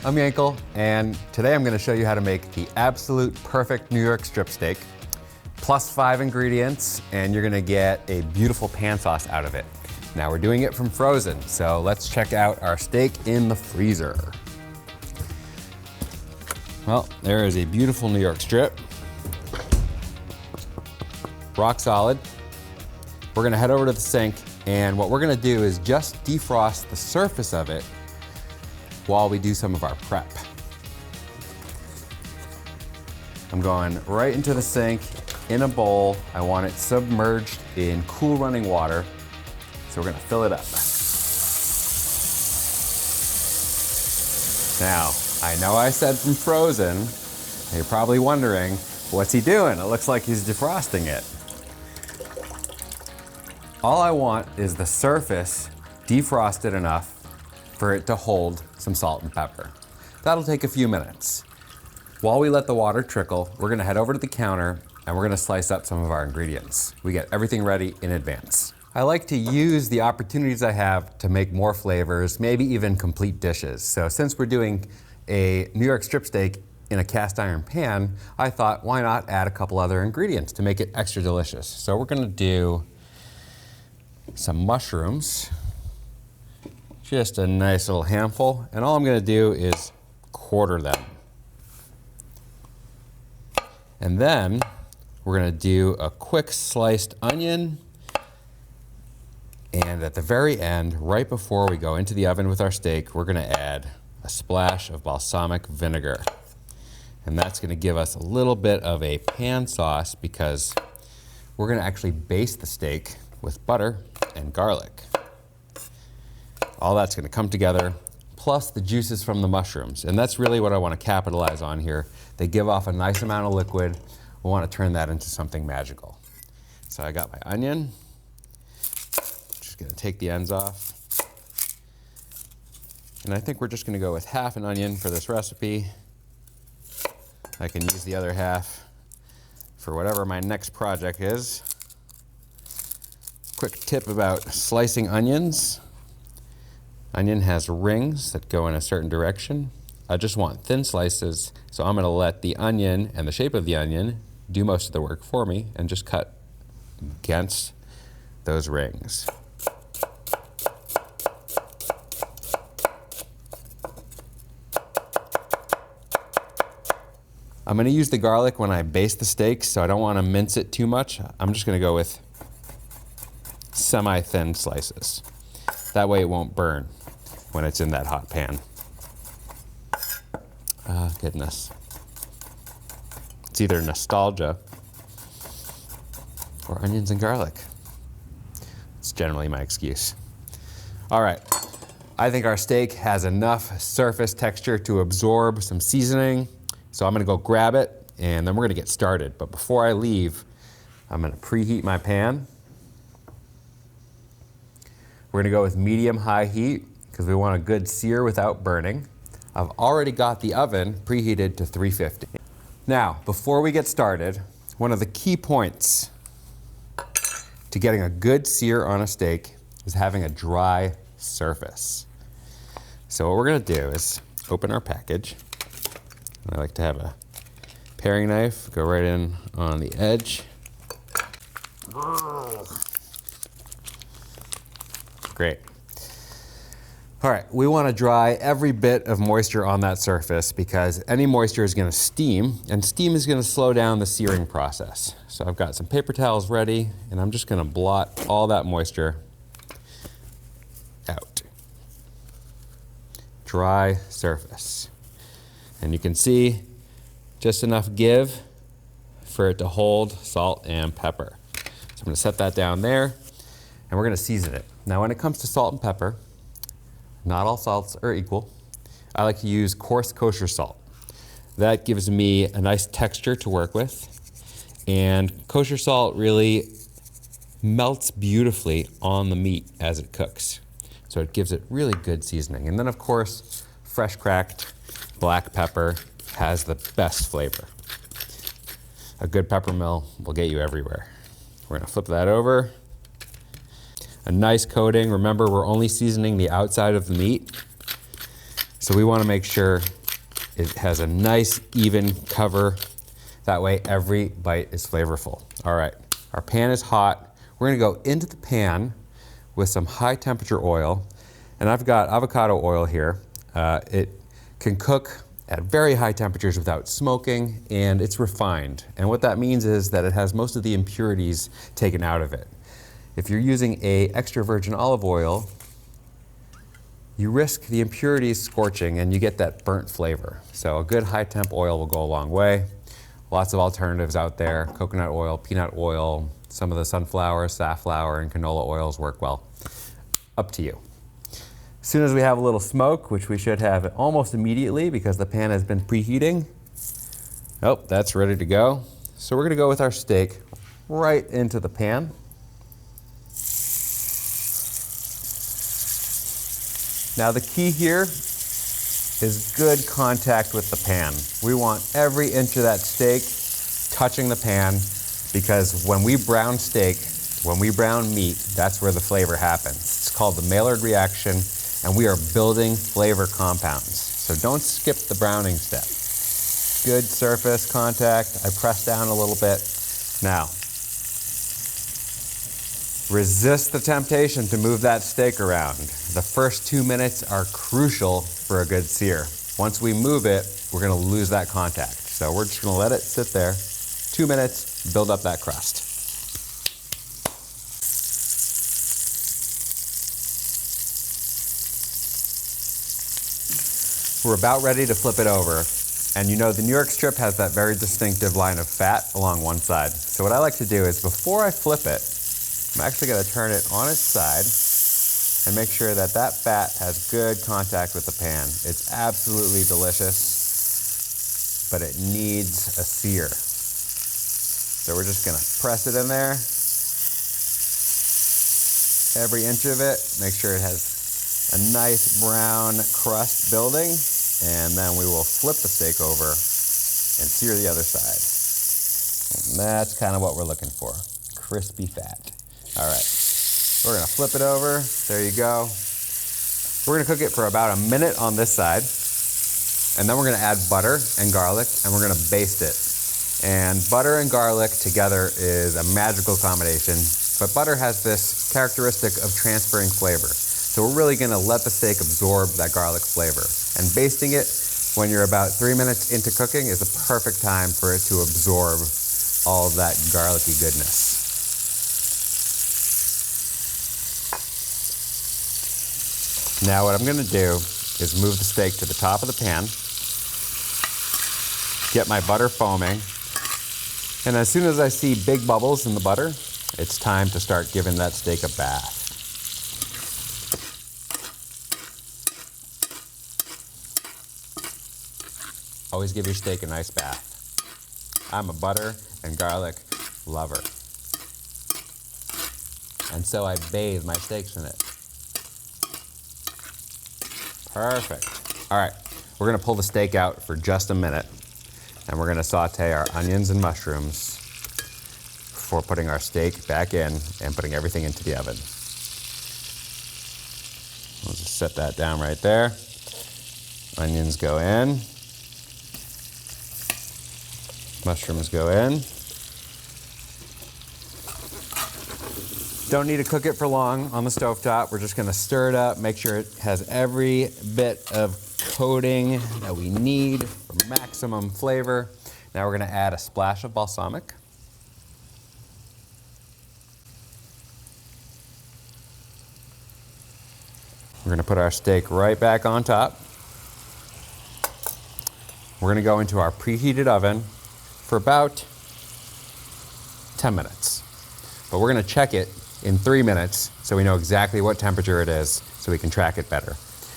I'm Yankel, and today I'm going to show you how to make the absolute perfect New York strip steak. Plus 5 ingredients, and you're going to get a beautiful pan sauce out of it. Now we're doing it from frozen, so let's check out our steak in the freezer. Well, there is a beautiful New York strip. Rock solid. We're going to head over to the sink, and what we're going to do is just defrost the surface of it while we do some of our prep. I'm going right into the sink in a bowl. I want it submerged in cool running water. So we're gonna fill it up. Now, I know I said from frozen, and you're probably wondering, what's he doing? It looks like he's defrosting it. All I want is the surface defrosted enough for it to hold some salt and pepper. That'll take a few minutes. While we let the water trickle, we're gonna head over to the counter and we're gonna slice up some of our ingredients. We get everything ready in advance. I like to use the opportunities I have to make more flavors, maybe even complete dishes. So since we're doing a New York strip steak in a cast iron pan, I thought, why not add a couple other ingredients to make it extra delicious? So we're gonna do some mushrooms. Just a nice little handful, and all I'm gonna do is quarter them. And then we're gonna do a quick sliced onion, and at the very end, right before we go into the oven with our steak, we're gonna add a splash of balsamic vinegar. And that's gonna give us a little bit of a pan sauce because we're gonna actually baste the steak with butter and garlic. All that's gonna come together, plus the juices from the mushrooms. And that's really what I wanna capitalize on here. They give off a nice amount of liquid. We wanna turn that into something magical. So I got my onion. Just gonna take the ends off. And I think we're just gonna go with half an onion for this recipe. I can use the other half for whatever my next project is. Quick tip about slicing onions. Onion has rings that go in a certain direction. I just want thin slices, so I'm gonna let the onion and the shape of the onion do most of the work for me and just cut against those rings. I'm gonna use the garlic when I baste the steak, so I don't wanna mince it too much. I'm just gonna go with semi-thin slices. That way it won't burn when it's in that hot pan. Ah, goodness. It's either nostalgia or onions and garlic. It's generally my excuse. All right, I think our steak has enough surface texture to absorb some seasoning, so I'm gonna go grab it and then we're gonna get started. But before I leave, I'm gonna preheat my pan. We're gonna go with medium-high heat because we want a good sear without burning. I've already got the oven preheated to 350. Now, before we get started, one of the key points to getting a good sear on a steak is having a dry surface. So what we're gonna do is open our package. I like to have a paring knife, go right in on the edge. Great. All right, we want to dry every bit of moisture on that surface because any moisture is going to steam, and steam is going to slow down the searing process. So I've got some paper towels ready, and I'm just going to blot all that moisture out. Dry surface. And you can see just enough give for it to hold salt and pepper. So I'm going to set that down there, and we're going to season it. Now, when it comes to salt and pepper, not all salts are equal. I like to use coarse kosher salt. That gives me a nice texture to work with. And kosher salt really melts beautifully on the meat as it cooks. So it gives it really good seasoning. And then of course, fresh cracked black pepper has the best flavor. A good pepper mill will get you everywhere. We're gonna flip that over. A nice coating. Remember, we're only seasoning the outside of the meat. So we want to make sure it has a nice even cover. That way every bite is flavorful. All right, our pan is hot. We're gonna go into the pan with some high temperature oil. And I've got avocado oil here. It can cook at very high temperatures without smoking, and it's refined. And what that means is that it has most of the impurities taken out of it. If you're using a extra virgin olive oil, you risk the impurities scorching and you get that burnt flavor. So a good high temp oil will go a long way. Lots of alternatives out there: coconut oil, peanut oil, some of the sunflower, safflower, and canola oils work well. Up to you. As soon as we have a little smoke, which we should have almost immediately because the pan has been preheating, oh, that's ready to go. So we're gonna go with our steak right into the pan. Now the key here is good contact with the pan. We want every inch of that steak touching the pan, because when we brown steak, when we brown meat, that's where the flavor happens. It's called the Maillard reaction, and we are building flavor compounds. So don't skip the browning step. Good surface contact. I press down a little bit. Now, resist the temptation to move that steak around. The first 2 minutes are crucial for a good sear. Once we move it, we're gonna lose that contact. So we're just gonna let it sit there. 2 minutes, build up that crust. We're about ready to flip it over. And you know, the New York strip has that very distinctive line of fat along one side. So what I like to do is, before I flip it, I'm actually gonna turn it on its side and make sure that that fat has good contact with the pan. It's absolutely delicious, but it needs a sear. So we're just gonna press it in there. Every inch of it, make sure it has a nice brown crust building, and then we will flip the steak over and sear the other side. And that's kind of what we're looking for, crispy fat. All right, we're gonna flip it over. There you go. We're gonna cook it for about a minute on this side, and then we're gonna add butter and garlic, and we're gonna baste it. And butter and garlic together is a magical combination, but butter has this characteristic of transferring flavor. So we're really gonna let the steak absorb that garlic flavor. And basting it when you're about 3 minutes into cooking is a perfect time for it to absorb all of that garlicky goodness. Now what I'm gonna do is move the steak to the top of the pan, get my butter foaming, and as soon as I see big bubbles in the butter, it's time to start giving that steak a bath. Always give your steak a nice bath. I'm a butter and garlic lover. And so I bathe my steaks in it. Perfect. All right, we're gonna pull the steak out for just a minute, and we're gonna saute our onions and mushrooms before putting our steak back in and putting everything into the oven. We'll just set that down right there. Onions go in. Mushrooms go in. Don't need to cook it for long on the stovetop. We're just gonna stir it up, make sure it has every bit of coating that we need for maximum flavor. Now we're gonna add a splash of balsamic. We're gonna put our steak right back on top. We're gonna go into our preheated oven for about 10 minutes. But we're gonna check it in 3 minutes so we know exactly what temperature it is so we can track it better.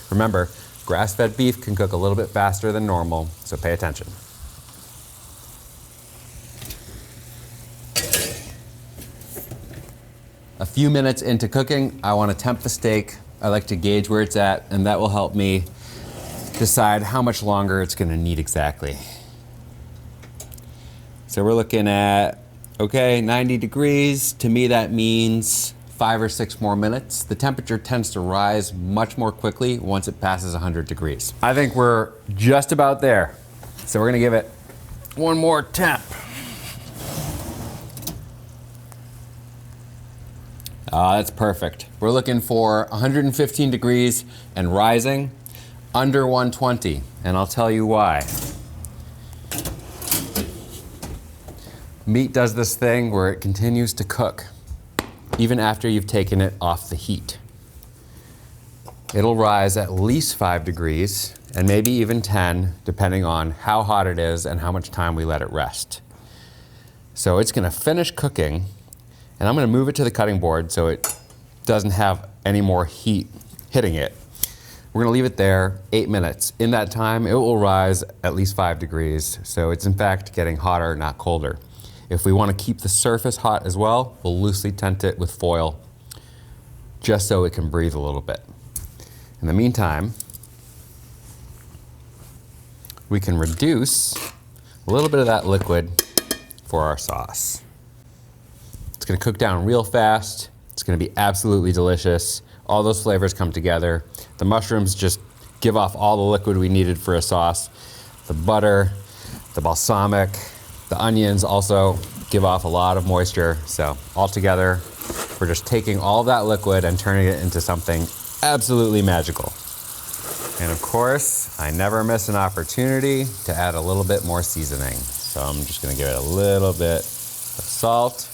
Remember, grass-fed beef can cook a little bit faster than normal, so pay attention. A few minutes into cooking, I want to temp the steak. I like to gauge where it's at, and that will help me decide how much longer it's going to need exactly. So we're looking at, okay, 90 degrees. To me, that means 5 or 6 more minutes. The temperature tends to rise much more quickly once it passes 100 degrees. I think we're just about there. So we're gonna give it one more temp. That's perfect. We're looking for 115 degrees and rising, under 120, and I'll tell you why. Meat does this thing where it continues to cook, even after you've taken it off the heat. It'll rise at least 5 degrees, and maybe even 10, depending on how hot it is and how much time we let it rest. So it's gonna finish cooking, and I'm gonna move it to the cutting board so it doesn't have any more heat hitting it. We're gonna leave it there 8 minutes. In that time, it will rise at least 5 degrees, so it's in fact getting hotter, not colder. If we wanna keep the surface hot as well, we'll loosely tent it with foil, just so it can breathe a little bit. In the meantime, we can reduce a little bit of that liquid for our sauce. It's gonna cook down real fast. It's gonna be absolutely delicious. All those flavors come together. The mushrooms just give off all the liquid we needed for a sauce. The butter, the balsamic, the onions also give off a lot of moisture. So all together, we're just taking all of that liquid and turning it into something absolutely magical. And of course, I never miss an opportunity to add a little bit more seasoning. So I'm just gonna give it a little bit of salt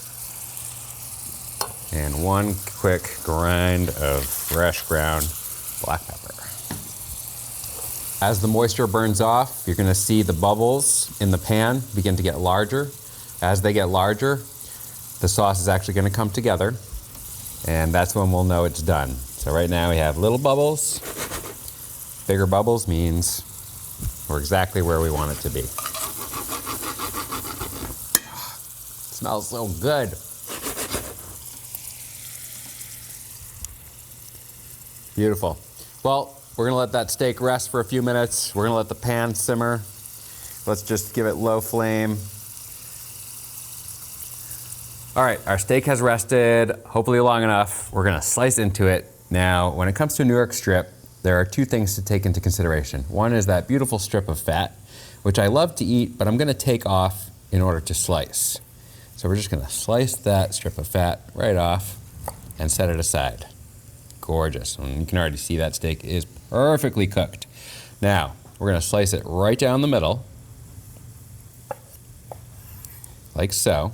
and one quick grind of fresh ground black pepper. As the moisture burns off, you're gonna see the bubbles in the pan begin to get larger. As they get larger, the sauce is actually gonna come together, and that's when we'll know it's done. So right now we have little bubbles. Bigger bubbles means we're exactly where we want it to be. Smells so good. Beautiful. Well, we're gonna let that steak rest for a few minutes. We're gonna let the pan simmer. Let's just give it low flame. All right, our steak has rested, hopefully long enough. We're gonna slice into it. Now, when it comes to New York strip, there are 2 things to take into consideration. One is that beautiful strip of fat, which I love to eat, but I'm gonna take off in order to slice. So we're just gonna slice that strip of fat right off and set it aside. Gorgeous, and you can already see that steak is perfectly cooked. Now, we're gonna slice it right down the middle, like so.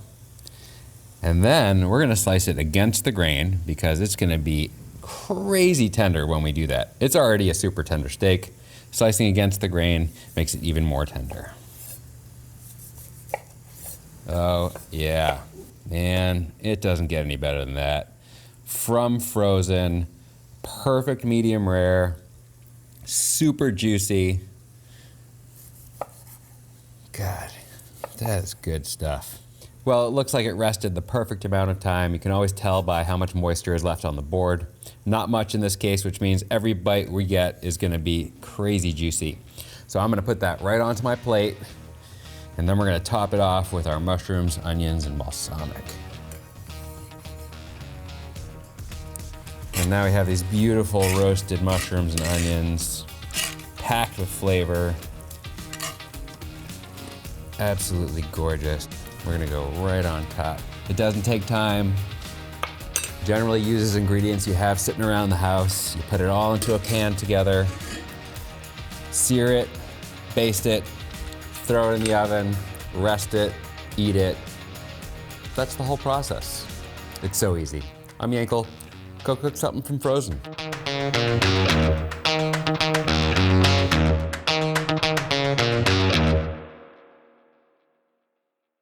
And then we're gonna slice it against the grain because it's gonna be crazy tender when we do that. It's already a super tender steak. Slicing against the grain makes it even more tender. Oh yeah, man, it doesn't get any better than that. From frozen, perfect medium rare, super juicy. God, that is good stuff. Well, it looks like it rested the perfect amount of time. You can always tell by how much moisture is left on the board. Not much in this case, which means every bite we get is gonna be crazy juicy. So I'm gonna put that right onto my plate, and then we're gonna top it off with our mushrooms, onions, and balsamic. And now we have these beautiful roasted mushrooms and onions, packed with flavor. Absolutely gorgeous. We're gonna go right on top. It doesn't take time. Generally uses ingredients you have sitting around the house. You put it all into a pan together, sear it, baste it, throw it in the oven, rest it, eat it. That's the whole process. It's so easy. I'm Yankel. Go cook something from frozen.